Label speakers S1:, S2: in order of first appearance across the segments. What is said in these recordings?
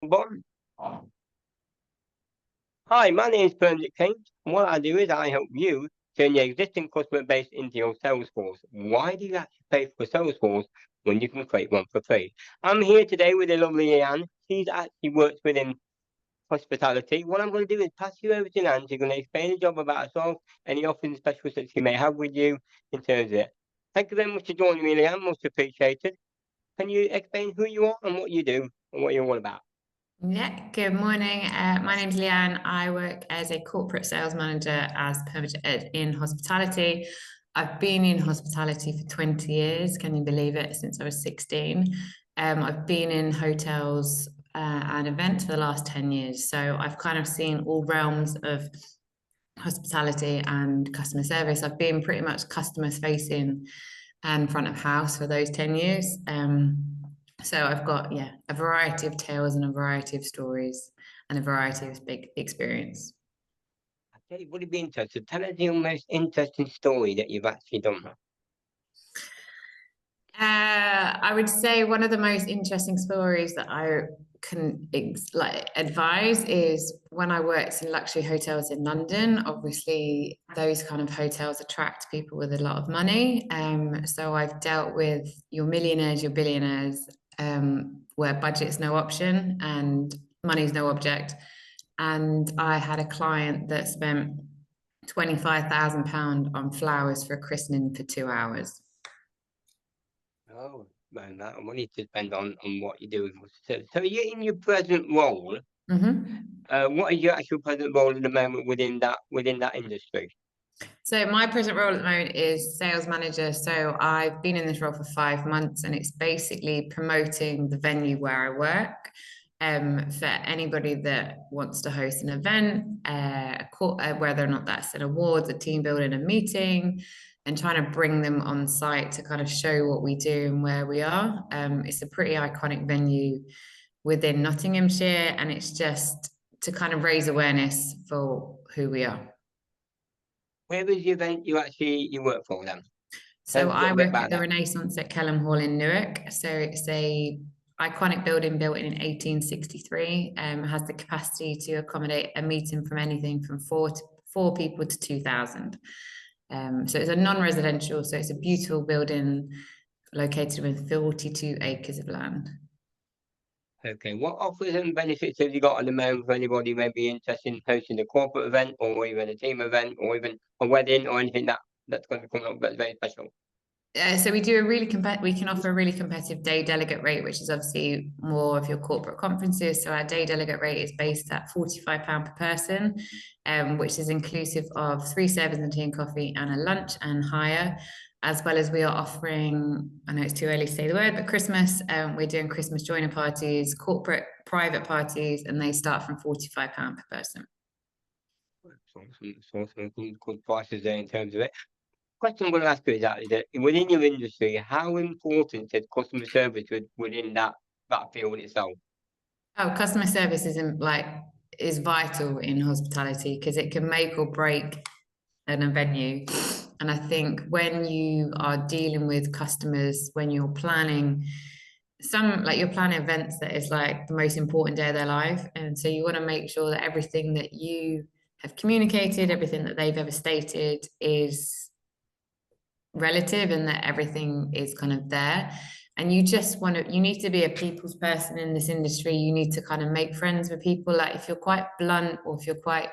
S1: Bon. Hi, my name is Bernard King, and what I do is I help you turn your existing customer base into your sales force. Why do you actually pay for a sales force when you can create one for free? I'm here today with the lovely Leanne. She's actually works within hospitality. What I'm going to do is pass you over to Leanne. She's going to explain the job about herself, any offering specials that she may have with you in terms of it. Thank you very much for joining me, Leanne. Much appreciated. Can you explain who you are and what you do and what you're all about?
S2: Yeah, good morning. My name's Leanne. I work as a corporate sales manager as permitted in hospitality. I've been in hospitality for 20 years. Can you believe it? Since I was 16. I've been in hotels and events for the last 10 years. So I've kind of seen all realms of hospitality and customer service. I've been pretty much customer facing and front of house for those 10 years. So I've got, a variety of tales and a variety of stories and a variety of big experience.
S1: Okay, would it be interesting? Tell us your most interesting story that you've actually done.
S2: I would say one of the most interesting stories that I can advise is when I worked in luxury hotels in London. Obviously, those kind of hotels attract people with a lot of money. So I've dealt with your millionaires, your billionaires, where budget's no option and money's no object. And I had a client that spent £25,000 on flowers for a christening for 2 hours.
S1: Oh, man, that money to spend on what you do. So you're in your present role. What is your actual present role at the moment within that industry?
S2: So my present role at the moment is sales manager. So I've been in this role for 5 months, and it's basically promoting the venue where I work. For anybody that wants to host an event, whether or not that's an awards, a team building, a meeting, and trying to bring them on site to kind of show what we do and where we are. It's a pretty iconic venue within Nottinghamshire, and it's just to kind of raise awareness for who we are.
S1: Where is the event you work for then?
S2: So I work at the Renaissance at Kelham Hall in Newark. So it's a iconic building built in 1863. Has the capacity to accommodate a meeting from anything from four people to 2,000. So it's a non-residential, so it's a beautiful building located with 42 acres of land.
S1: Okay, what offers and benefits have you got at the moment for anybody who may be interested in hosting a corporate event or even a team event or even a wedding or anything that's going to come up that's very special?
S2: So we do we can offer a really competitive day delegate rate, which is obviously more of your corporate conferences. So our day delegate rate is based at £45 per person, which is inclusive of 3 servers and tea and coffee and a lunch and hire. As well as we are offering, I know it's too early to say the word, but Christmas, we're doing Christmas joiner parties, corporate private parties, and they start from £45 per person.
S1: Some good prices there in terms of it. Question I'm going to ask you is that within your industry, how important is customer service within that field itself?
S2: Oh, customer service is vital in hospitality because it can make or break a venue. And I think when you are dealing with customers, when you're planning you're planning events that is like the most important day of their life. And so you want to make sure that everything that you have communicated, everything that they've ever stated is relative and that everything is kind of there. And you need to be a people's person in this industry. You need to kind of make friends with people. Like if you're quite blunt or if you're quite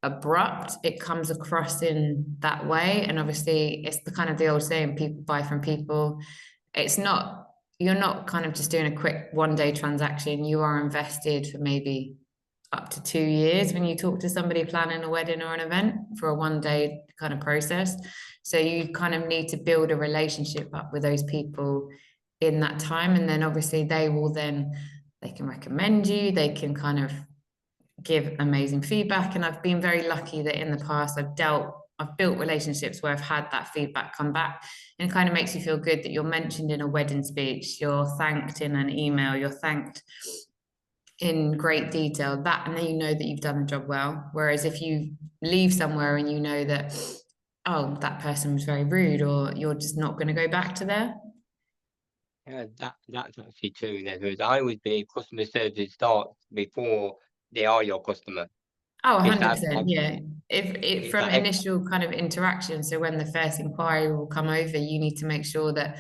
S2: abrupt, it comes across in that way. And obviously it's the kind of the old saying, people buy from people. You're not kind of just doing a quick one-day transaction. You are invested for maybe up to 2 years when you talk to somebody planning a wedding or an event for a one-day kind of process. So you kind of need to build a relationship up with those people in that time. And then obviously they can recommend you, they can kind of give amazing feedback. And I've been very lucky that in the past I've built relationships where I've had that feedback come back, and it kind of makes you feel good that you're mentioned in a wedding speech, you're thanked in an email, you're thanked in great detail, and then you know that you've done the job well. Whereas if you leave somewhere and you know that, oh, that person was very rude, or you're just not going to go back to there.
S1: Yeah, that's actually true. Because I would be customer service starts before they are your customer.
S2: Oh,
S1: It's that
S2: 100%, yeah. If it
S1: it's
S2: from
S1: that
S2: initial kind of interaction, so when the first inquiry will come over, you need to make sure that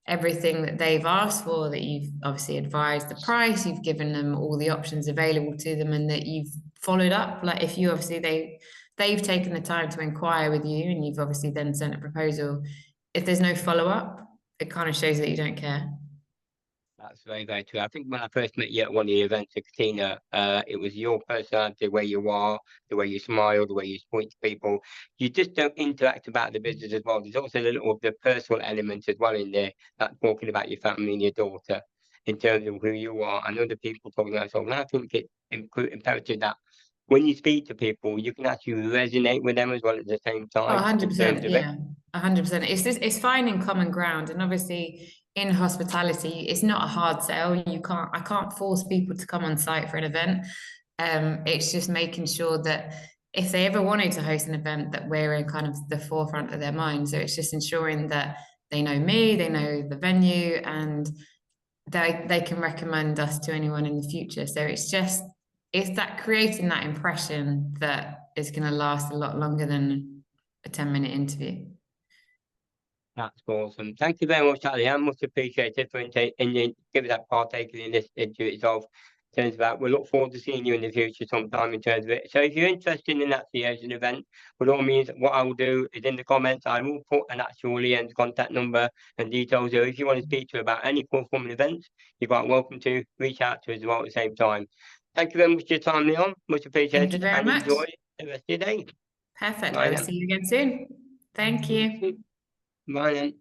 S2: everything that they've asked for, that you've obviously advised the price, you've given them all the options available to them, and that you've followed up. Like if you obviously they've taken the time to inquire with you, and you've obviously then sent a proposal. If there's no follow-up, it kind of shows that you don't care.
S1: That's very, very true. I think when I first met you at one of the events at Katina, it was your personality, the way you are, the way you smile, the way you point to people. You just don't interact about the business as well. There's also a little of the personal element as well in there, like talking about your family and your daughter in terms of who you are and other people talking about yourself. And I think it's imperative that when you speak to people, you can actually resonate with them as well at the same
S2: Oh,
S1: time in terms
S2: 100%,
S1: of it.
S2: yeah. 100%. It's finding common ground. And obviously in hospitality, it's not a hard sell. I can't force people to come on site for an event. It's just making sure that if they ever wanted to host an event, that we're in kind of the forefront of their mind. So it's just ensuring that they know me, they know the venue, and they can recommend us to anyone in the future. So it's that creating that impression that is going to last a lot longer than a 10-minute interview.
S1: That's awesome. Thank you very much, Ali. I much appreciated for giving that partaking in this interview itself. In terms of that, we look forward to seeing you in the future sometime in terms of it. So if you're interested in that Asian event, by all means, what I will do is in the comments, I will put an actual Leanne's contact number and details. So if you want to speak to her about any performing events, you're quite welcome to reach out to us as well at the same time. Thank you very much for your time, Leon. Much
S2: Thank you
S1: appreciated
S2: very
S1: and
S2: much.
S1: enjoy the rest of your day.
S2: Perfect.
S1: Bye
S2: I will
S1: then.
S2: see you again soon. Thank you.
S1: Bye then.